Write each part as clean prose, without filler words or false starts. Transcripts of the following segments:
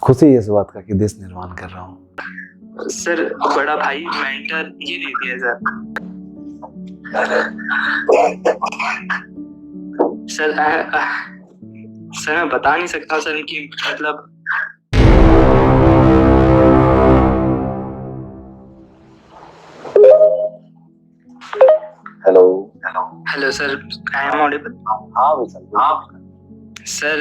खुशी है इस बात का कि देश निर्माण कर रहा हूँ। सर बड़ा भाई मेंटर ये दे दिया सर। सर मैं बता नहीं सकता सर कि मतलब hello hello sir, I am audible? हाँ विशाल, सर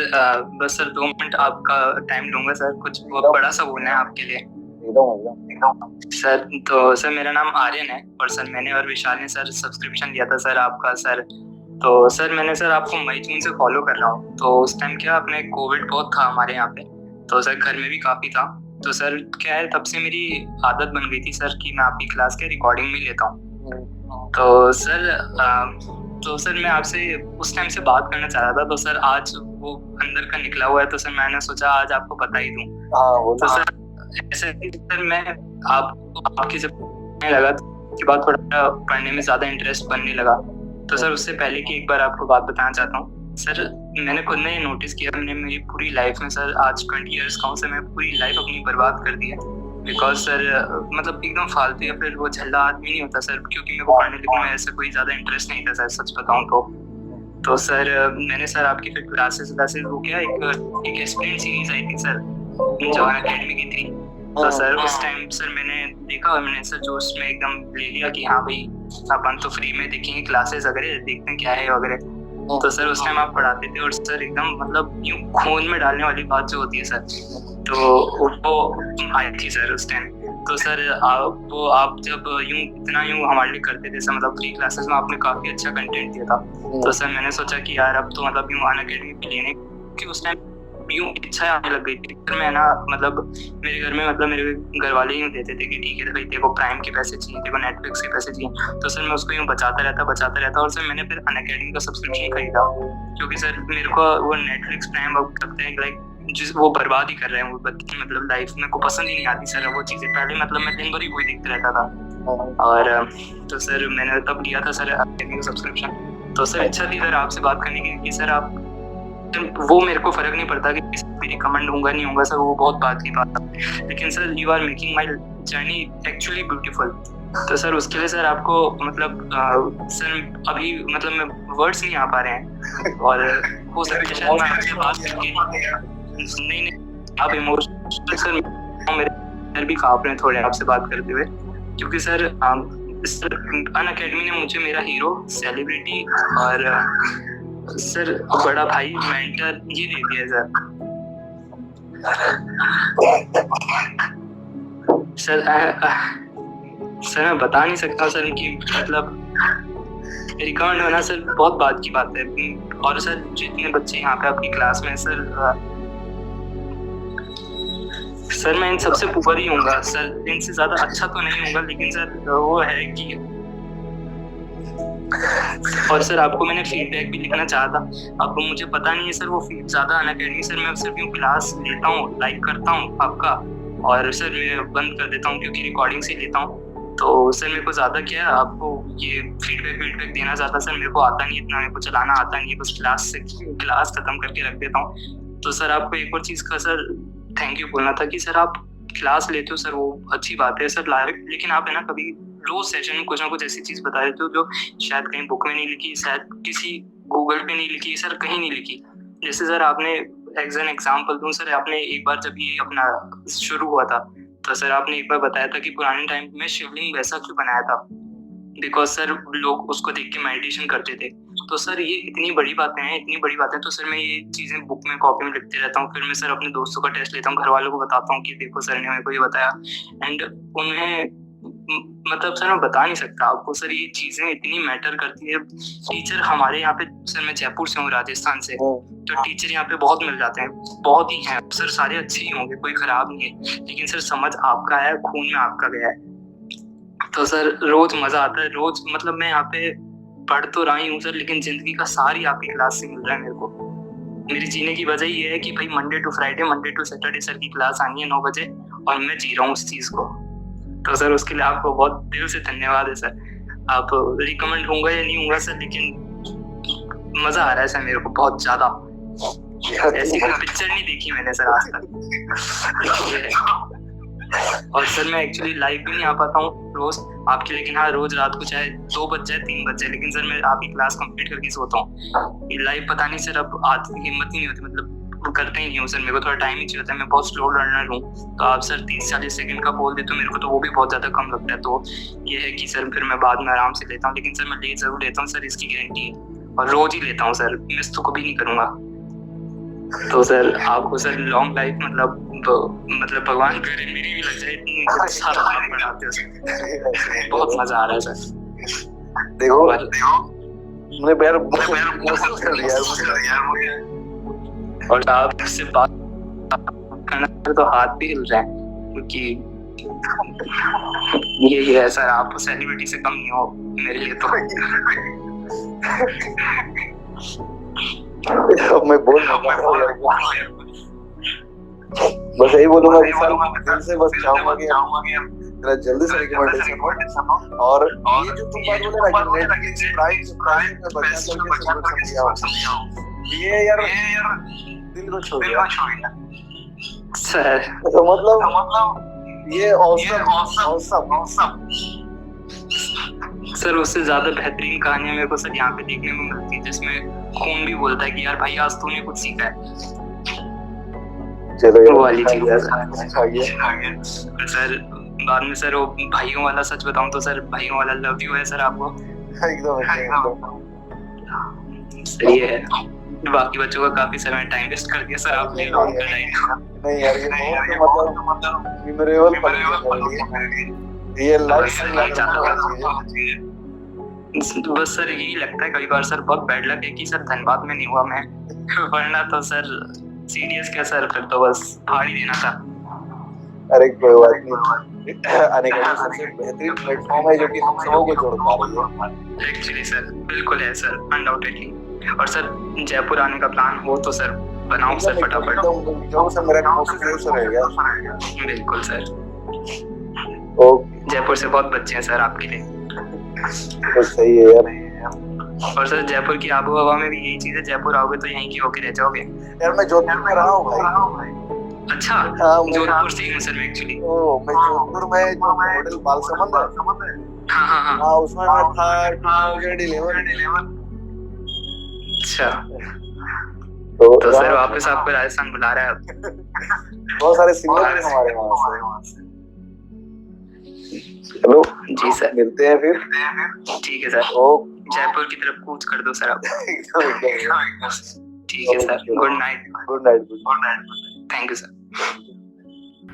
बस सर 2 मिनट आपका टाइम लूंगा सर, कुछ बहुत बड़ा सा बोलना है आपके लिए। एकदम सर तो सर मेरा नाम आर्यन है और सर मैंने और विशाल ने सर सब्सक्रिप्शन लिया था सर आपका सर। तो सर मैंने सर आपको मई जून से फॉलो कर रहा हूँ। तो उस टाइम क्या अपने कोविड बहुत था हमारे यहाँ पे, तो सर घर में भी काफ़ी था। तो सर क्या है, तब से मेरी आदत बन गई थी सर कि मैं आपकी क्लास के रिकॉर्डिंग में लेता हूँ। तो सर मैं आपसे उस टाइम से बात करना चाह रहा था। तो सर आज वो अंदर का निकला हुआ है, तो सर मैंने सोचा आज आपको बता ही दूं। तो सर ऐसे सर मैं आपकी जब लगा कि बात थोड़ा पढ़ने में ज़्यादा इंटरेस्ट बनने लगा। तो सर उससे पहले की एक बार आपको बात बताना चाहता हूँ सर। मैंने खुद ने नोटिस किया, मैंने मेरी पूरी लाइफ में सर आज 20 ईयर्स का हूँ सर, मैं पूरी लाइफ अपनी बर्बाद कर दी है। बिकॉज सर मतलब एकदम फालतू या फिर वो झल्ला आदमी नहीं होता सर, क्योंकि मेरे को पढ़ने लिखने में ऐसा कोई ज़्यादा इंटरेस्ट नहीं था सर, सच बताऊँ तो सर मैंने सर आपकी फिर क्लासेस वो क्या एक एस्पिरेंट सीरीज आई थी सर, जवान अकेडमी की थी। तो सर उस टाइम सर मैंने देखा और मैंने सर जोश में एकदम ले लिया कि हाँ भाई अपन तो फ्री में देखेंगे क्लासेस वगैरह, देखते हैं क्या है वगैरह। तो सर उस टाइम आप पढ़ाते थे और सर एकदम मतलब यूं खून में डालने वाली बात जो होती है सर, तो वो आई थी सर उस टाइम। तो सर आप जब इतना हमारे लिए करते थे सर, मतलब फ्री क्लासेस में आपने काफ़ी अच्छा कंटेंट दिया था। तो सर मैंने सोचा कि यार अब तो मतलब अनअकैडमी पे लेने कि उस टाइम इच्छा आने लग गई थी फिर मैं ना, मतलब मेरे घर में मतलब मेरे घर वाले यूँ देते थे कि ठीक है भाई तेरे को प्राइम के पैसे चाहिए, तेरे को नेटफ्लिक्स के पैसे चाहिए। तो सर मैं उसको यूँ बचाता रहता और सर मैंने फिर अनअकैडमी का सब्सक्रिप्शन खरीदा, क्योंकि सर मेरे को वो नेटफ्लिक्स प्राइम अब लगता है लाइक जिस वो बर्बाद ही कर रहे हैं वो बच्चे, मतलब लाइफ में को पसंद ही नहीं आती सर वो चीज़ें। पहले मतलब मैं दिन भर ही वही देखते रहता था। और तो सर मैंने तब लिया था सर अनअकैडमी का सब्सक्रिप्शन। तो सर इच्छा थी सर आपसे बात करने की कि सर आप वो मेरे को फर्क नहीं पड़ता कि मेरी कमेंट होगा नहीं होगा सर, वो बहुत बात की बात है, लेकिन sir you are making my journey actually beautiful. तो सर उसके लिए सर आपको मतलब सर अभी मतलब मैं वर्ड्स नहीं आ पा रहे हैं और हो सकता है शायद मैं आपसे बात करके नहीं आप इमोशनल सर मेरे भी काँप रहे हैं थोड़े आपसे बात करते हुए, क्योंकि सर अनअकैडमी ने मुझे मेरा हीरो, सेलिब्रिटी और सर बड़ा भाई मेंटर ये दे दिया सर। सर मैं बता नहीं सकता सर कि मतलब रिकमेंड होना सर बहुत बात की बात है। और सर जितने बच्चे यहाँ पे आपकी क्लास में सर मैं इन सबसे ऊपर ही हूँगा सर, इनसे ज़्यादा अच्छा तो नहीं होगा, लेकिन सर वो है कि और सर आपको मैंने फीडबैक भी लिखना चाहा था। अब मुझे पता नहीं है सर वो फीड ज़्यादा अनअकैडमी सर मैं सिर्फ यूँ क्लास लेता हूँ, लाइक करता हूँ आपका और सर मैं बंद कर देता हूँ क्योंकि रिकॉर्डिंग से लेता हूँ। तो सर मेरे को ज़्यादा क्या है आपको ये फीडबैक देना ज़्यादा सर मेरे को आता नहीं, इतना मेरे को चलाना आता नहीं है, बस क्लास ख़त्म करके रख देता हूँ। तो सर आपको एक और चीज़ का सर थैंक यू बोलना था कि सर आप क्लास लेते हो सर, वो अच्छी बात है सर, लेकिन आप है ना कभी रोज सेशन में कुछ ना कुछ ऐसी चीज़ बता देते हो जो शायद कहीं बुक में नहीं लिखी, शायद किसी गूगल पे नहीं लिखी सर, कहीं नहीं लिखी। जैसे सर आपने एग्जाम्पल दूं सर, आपने एक बार जब ये अपना शुरू हुआ था तो सर आपने एक बार बताया था कि पुराने टाइम में शिवलिंग वैसा क्यों बनाया था, बिकॉज सर लोग उसको देख के मेडिटेशन करते थे। तो सर ये इतनी बड़ी बातें हैं तो सर मैं ये चीज़ें बुक में कॉपी में लिखते रहता हूँ, फिर मैं सर अपने दोस्तों का टेस्ट लेता हूँ, घर वालों को बताता हूँ कि देखो सर ने मेरे को ये बताया। एंड उन्हें मतलब सर मैं बता नहीं सकता आपको सर ये चीज़ें इतनी मैटर करती है। टीचर हमारे यहाँ पे सर मैं जयपुर से हूँ, राजस्थान से, तो टीचर यहाँ पे बहुत मिल जाते हैं, बहुत ही हैं सर, सारे अच्छे ही होंगे, कोई खराब नहीं है, लेकिन सर समझ आपका है, खून में आपका गया है। तो सर रोज मजा आता है, रोज मतलब मैं यहाँ पे पढ़ तो रहा ही हूँ सर, लेकिन जिंदगी का सारी आपकी क्लास से मिल रहा है मेरे को। मेरी जीने की वजह ये है कि भाई मंडे टू सैटरडे सर की क्लास आनी है 9 बजे और मैं जी रहा हूँ उस चीज़ को। तो सर उसके लिए आपको बहुत दिल से धन्यवाद है सर। आप रिकमेंड होंगे या नहीं होंगे सर, लेकिन मज़ा आ रहा है सर मेरे को बहुत ज़्यादा। ऐसी कोई पिक्चर नहीं देखी मैंने सर आज तक। और सर मैं एक्चुअली लाइव भी नहीं आ पाता हूँ रोज आपकी, लेकिन हाँ रोज रात को चाहे 2 बज जाए 3 बज जाए, लेकिन सर मैं आपकी क्लास कंप्लीट करके सोता हूँ। ये लाइव पता नहीं सर अब आती हिम्मत ही नहीं होती, मतलब करते ही नहीं हूँ सर, मेरे को थोड़ा टाइम ही चाहिए होता है, मैं बहुत स्लो लर्नर हूँ। तो आप सर 30-40 सेकंड का बोल देते हो मेरे को, तो वो भी बहुत ज़्यादा कम लगता है। तो ये है कि सर फिर मैं बाद में आराम से लेता हूँ, लेकिन सर मैं ले जरूर लेता हूँ सर, इसकी गारंटी है। और रोज ही लेता हूँ सर, मिस तो कभी नहीं करूँगा। तो सर आपको सर लॉन्ग लाइफ मतलब भगवान करे मेरी भी लग जाए, इतनी अच्छा आप पढ़ाते हो सर, बहुत मजा आ रहा है सर। देखो मैंने पैर महसूस कर लिया मुझे। और आपसे बात करना तो हाथ भी हिल रहा है, क्योंकि ये है सर, आप सेलिब्रिटी से कम नहीं हो मेरे लिए। तो अब मैं बोल बस यही बोलूंगा कि दिल से बस चाहूंगा कि तेरा जल्दी से रिकमेंडेशन हो। और ये जो तुम बात बोले ना कि नेटफ्लिक्स प्राइम में बचना करके ये यार दिल को छू गया सर। तो मतलब ये ऑसम सर उससे ज्यादा बेहतरीन कहानियां मेरे को सर यहाँ पे देखने को मिलती है, जिसमें खून भी बोलता है कि यार भाई आज तूने कुछ सीखा है। चलो वो वाली चीज है सर। बाद में सर वो भाइयों वाला सच बताऊं तो सर भाइयों वाला लव यू है सर आपको एकदम सही है। बाकी बच्चों का काफी समय टाइम वेस्ट कर दिया सर आपने लॉन्ग कर नहीं यार ये मतलब मेमोरेबल ये लाइफ बस सर यही लगता है कई बार सर, बहुत बैड लक है कि सर धनबाद में नहीं हुआ मैं, वरना तो सर सीरियस क्या सर, फिर तो बस फाड़ ही देना था। अरे कोई बात नहीं, अनअकैडमी सबसे बेहतरीन प्लेटफॉर्म है जो कि हम सबको जोड़ पा रही है। एक्चुअली सर बिल्कुल है सर, अनडाउटेडली। और सर जयपुर आने का प्लान हो तो सर बनाओ सर फटाफट। जो सर मेरा कोशिश जरूर से रहेगा। बिल्कुल सर। ओके। जयपुर से बहुत बच्चे हैं सर आपके लिए। तो सही है यार। और सर जयपुर की आबो हवा में भी यही चीज है, जयपुर आओगे तो यहीं की होके रह जाओगे। यार मैं जोधपुर में रहा हूँ भाई। अच्छा जोधपुर से ही हूँ सर मैं एक्चुअली। मैं जोधपुर में जो होटल बालसमंद है, हाँ उसमें मैं था ग्रेड 11। अच्छा तो सर वापस आपको राजस्थान बुला रहा है अब। बहुत सारे सिंगर हमारे वहाँ से। चलो जी सर, मिलते हैं फिर। ठीक है सर, जयपुर की तरफ कूच कर दो सर आप। ठीक है sir, good night. Thank you sir.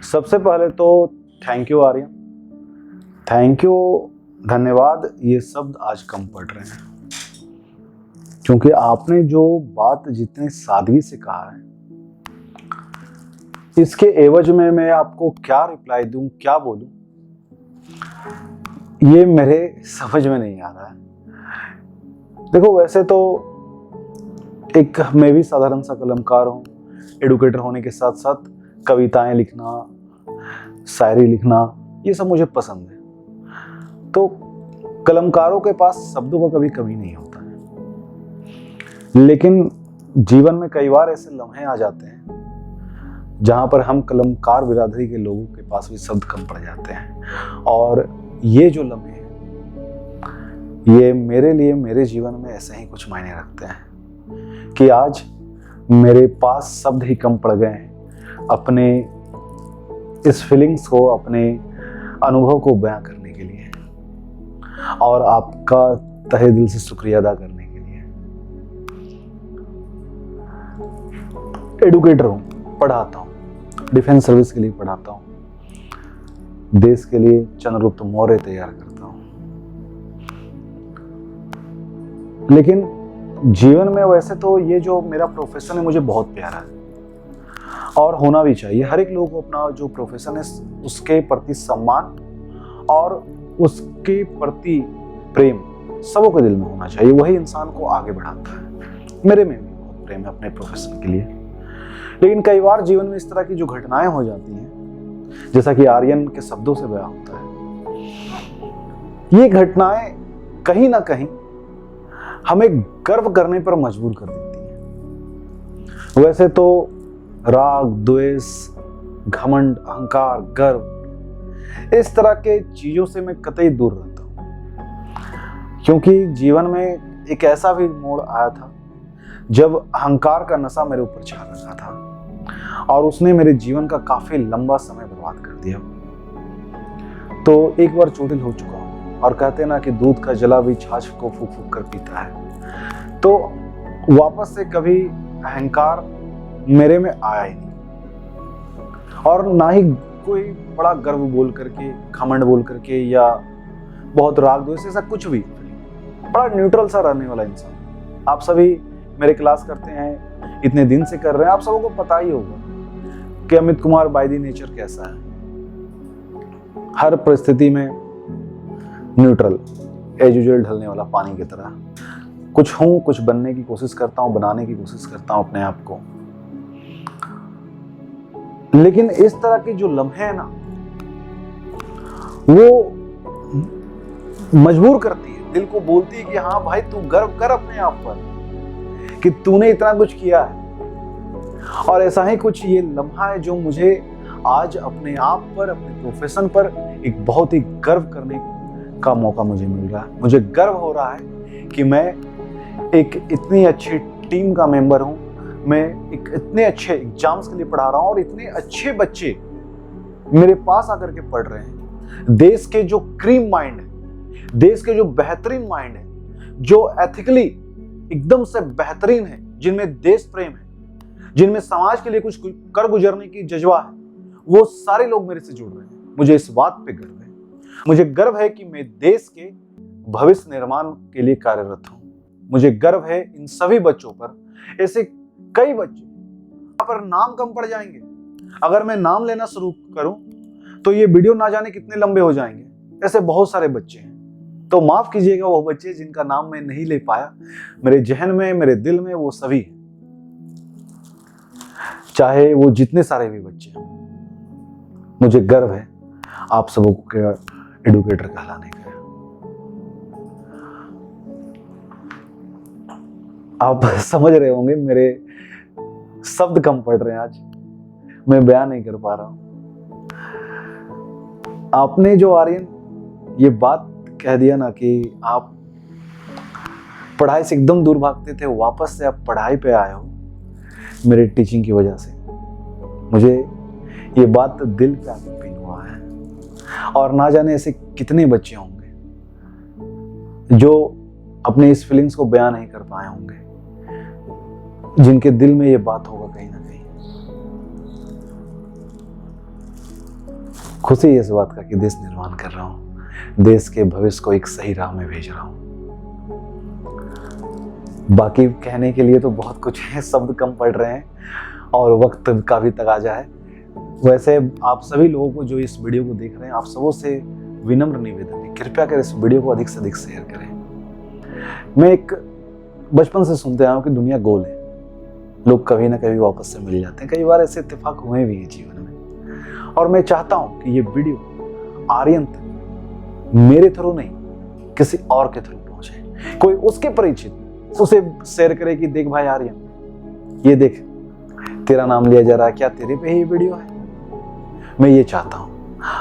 सबसे पहले तो thank you Aryan, thank you, धन्यवाद। ये शब्द आज कम पड़ रहे हैं, क्योंकि आपने जो बात जितने सादगी से कहा है, इसके एवज में मैं आपको क्या रिप्लाई दूं, क्या बोलूं, ये मेरे समझ में नहीं आ रहा है। देखो वैसे तो एक मैं भी साधारण सा कलमकार हूँ, एडुकेटर होने के साथ साथ कविताएं लिखना, शायरी लिखना, ये सब मुझे पसंद है। तो कलमकारों के पास शब्दों का कभी कमी नहीं होता है, लेकिन जीवन में कई बार ऐसे लम्हे आ जाते हैं जहाँ पर हम कलमकार बिरादरी के लोगों के पास भी शब्द कम पड़ जाते हैं। और ये जो लम्हे हैं, ये मेरे लिए मेरे जीवन में ऐसे ही कुछ मायने रखते हैं कि आज मेरे पास शब्द ही कम पड़ गए हैं अपने इस फीलिंग्स को, अपने अनुभव को बयां करने के लिए, और आपका तहे दिल से शुक्रिया अदा करने के लिए। एडुकेटर हूँ, पढ़ाता हूँ, डिफेंस सर्विस के लिए पढ़ाता हूँ, देश के लिए चंद्रगुप्त मौर्य तैयार करता हूँ। लेकिन जीवन में वैसे तो ये जो मेरा प्रोफेशन है मुझे बहुत प्यारा है और होना भी चाहिए। हर एक लोगों को अपना जो प्रोफेशन है उसके प्रति सम्मान और उसके प्रति प्रेम सबों के दिल में होना चाहिए, वही इंसान को आगे बढ़ाता है। मेरे में भी बहुत प्रेम है अपने प्रोफेशन के लिए। लेकिन कई बार जीवन में इस तरह की जो घटनाएं हो जाती हैं, जैसा कि आर्यन के शब्दों से बयां होता है, ये घटनाएं कहीं ना कहीं हमें गर्व करने पर मजबूर कर देती हैं। वैसे तो राग, द्वेष, घमंड, अहंकार, गर्व, इस तरह के चीजों से मैं कतई दूर रहता हूं, क्योंकि जीवन में एक ऐसा भी मोड़ आया था जब अहंकार का नशा मेरे ऊपर छा रखा था और उसने मेरे जीवन का काफी लंबा समय बर्बाद कर दिया। तो एक बार चोटिल हो चुका हूं और कहते ना कि दूध का जला भी छाछ को फूक फूक कर पीता है। तो वापस से कभी अहंकार मेरे में आया ही नहीं और ना ही कोई बड़ा गर्व बोल करके, घमंड बोल करके या बहुत राग द्वेष, ऐसा कुछ भी। बड़ा न्यूट्रल सा रहने वाला इंसान। आप सभी मेरे क्लास करते हैं, इतने दिन से कर रहे हैं, आप सबको पता ही होगा कि Amit Kumar by the nature कैसा है। हर परिस्थिति में न्यूट्रल, एज यूजुअल ढलने वाला पानी की तरह। कुछ हूं, कुछ बनने की कोशिश करता हूं, बनाने की कोशिश करता हूं अपने आप को। लेकिन इस तरह के जो लम्हे हैं ना, वो मजबूर करती है, दिल को बोलती है कि हाँ भाई तू गर्व कर अपने आप पर कि तूने इतना कुछ किया है। और ऐसा ही कुछ ये लम्हा है जो मुझे आज अपने आप पर, अपने प्रोफेशन पर एक बहुत ही गर्व करने का मौका मुझे मिल रहा है। मुझे गर्व हो रहा है कि मैं एक इतनी अच्छी टीम का मेंबर हूं, मैं एक इतने अच्छे एग्जाम्स के लिए पढ़ा रहा हूं और इतने अच्छे बच्चे मेरे पास आकर के पढ़ रहे हैं। देश के जो क्रीम माइंड है, देश के जो बेहतरीन माइंड है, जो एथिकली एकदम से बेहतरीन है, जिनमें देश प्रेम है, जिनमें समाज के लिए कुछ कर गुजरने की जज्बा है, वो सारे लोग मेरे से जुड़ रहे हैं। मुझे इस बात पे गर्व है। मुझे गर्व है कि मैं देश के भविष्य निर्माण के लिए कार्यरत हूं। मुझे गर्व है इन सभी बच्चों पर। ऐसे कई बच्चे यहाँ पर नाम कम पड़ जाएंगे। अगर मैं नाम लेना शुरू करूं तो ये वीडियो ना जाने कितने लंबे हो जाएंगे। ऐसे बहुत सारे बच्चे हैं, तो माफ कीजिएगा वो बच्चे जिनका नाम मैं नहीं ले पाया। मेरे जहन में, मेरे दिल में वो सभी हैं, चाहे वो जितने सारे भी बच्चे हैं। मुझे गर्व है आप सबको के एडुकेटर कहलाने का। आप समझ रहे होंगे मेरे शब्द कम पड़ रहे हैं आज, मैं बयान नहीं कर पा रहा हूं। आपने जो आर्यन ये बात कह दिया ना कि आप पढ़ाई से एकदम दूर भागते थे, वापस से आप पढ़ाई पे आए हो मेरे टीचिंग की वजह से, मुझे ये बात दिल पे आके पिन हुआ है। और ना जाने ऐसे कितने बच्चे होंगे जो अपने इस फीलिंग्स को बयान नहीं कर पाए होंगे, जिनके दिल में ये बात होगा कहीं ना कहीं। खुशी है इस बात का कि देश निर्माण कर रहा हूं, देश के भविष्य को एक सही राह में भेज रहा हूं। बाकी कहने के लिए तो बहुत कुछ है, शब्द कम पड़ रहे हैं और वक्त का भी तकाजा है। वैसे आप सभी लोगों को जो इस वीडियो को देख रहे हैं, आप सबों से विनम्र निवेदन है, कृपया कर इस वीडियो को अधिक से अधिक शेयर करें। मैं एक बचपन से सुनते आया हूं कि दुनिया गोल है, लोग कभी ना कभी वापस से मिल जाते हैं। कई बार ऐसे इत्तेफाक हुए भी हैं जीवन में, और मैं चाहता हूं कि ये वीडियो आर्यन तक मेरे थ्रू नहीं, किसी और के थ्रू पहुंचे। कोई उसके परिचित उसे शेयर करे कि देख भाई आर्यन, ये देख तेरा नाम लिया जा रहा है, क्या तेरे पे ही ये वीडियो है? मैं ये चाहता हूं,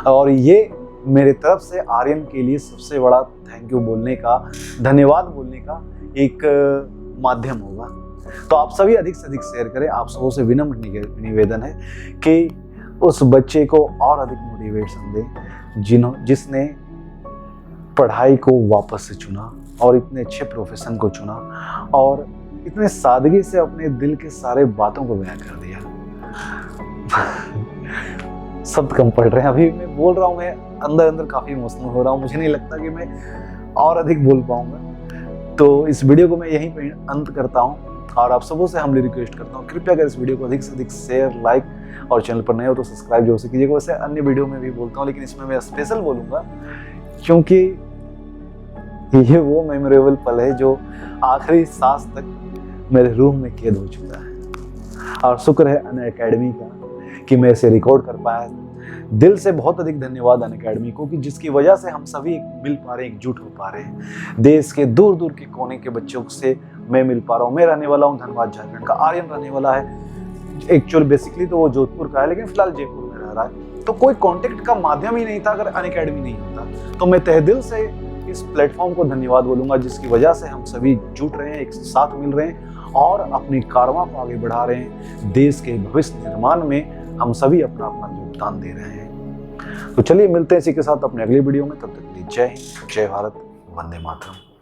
और ये मेरे तरफ से आर्यन के लिए सबसे बड़ा थैंक यू बोलने का, धन्यवाद बोलने का एक माध्यम होगा। तो आप सभी अधिक से अधिक शेयर करें। आप सबों से विनम्र निवेदन है कि उस बच्चे को और अधिक मोटिवेशन दें जिसने पढ़ाई को वापस से चुना और इतने अच्छे प्रोफेशन को चुना और इतने सादगी से अपने दिल के सारे बातों को बयां कर दिया। शब्द कम पड़ रहे हैं, अभी मैं बोल रहा हूँ, मैं अंदर अंदर काफी इमोशनल हो रहा हूँ। मुझे नहीं लगता कि मैं और अधिक बोल पाऊंगा। तो इस वीडियो को मैं यहीं पे अंत करता हूँ और आप सबों से हम्बली रिक्वेस्ट करता हूँ, कृपया कर इस वीडियो को अधिक से अधिक शेयर, लाइक और चैनल पर नए हो तो सब्सक्राइब जरूर से कीजिएगा। वैसे अन्य वीडियो में भी बोलता हूँ, लेकिन इसमें मैं स्पेशल बोलूँगा क्योंकि ये वो मेमोरेबल पल है जो आखिरी सांस तक मेरे रूह में कैद हो चुका है। और शुक्र है अनअकैडमी का कि मैं इसे रिकॉर्ड कर पाया। दिल से बहुत अधिक धन्यवाद अनअकैडमी को कि जिसकी वजह से हम सभी मिल पा रहे हैं, एकजुट हो पा रहे हैं। देश के दूर दूर के कोने के बच्चों से मैं मिल पा रहा हूँ। मैं रहने वाला हूँ धनबाद झारखंड का, आर्यन रहने वाला है एक्चुअल बेसिकली तो वो जोधपुर का है, लेकिन फिलहाल जयपुर में रह रहा है। तो कोई कांटेक्ट का माध्यम ही नहीं था अगर अनअकैडमी नहीं होता। तो मैं तहे दिल से इस प्लेटफॉर्म को धन्यवाद बोलूंगा जिसकी वजह से हम सभी जुट रहे हैं, एक साथ मिल रहे हैं और अपनी कारवां को आगे बढ़ा रहे हैं। देश के भविष्य निर्माण में हम सभी अपना अपना योगदान दे रहे हैं। तो चलिए मिलते हैं इसी के साथ अपने अगली वीडियो में। तब तक के लिए जय हिंद, जय भारत, वंदे मातरम।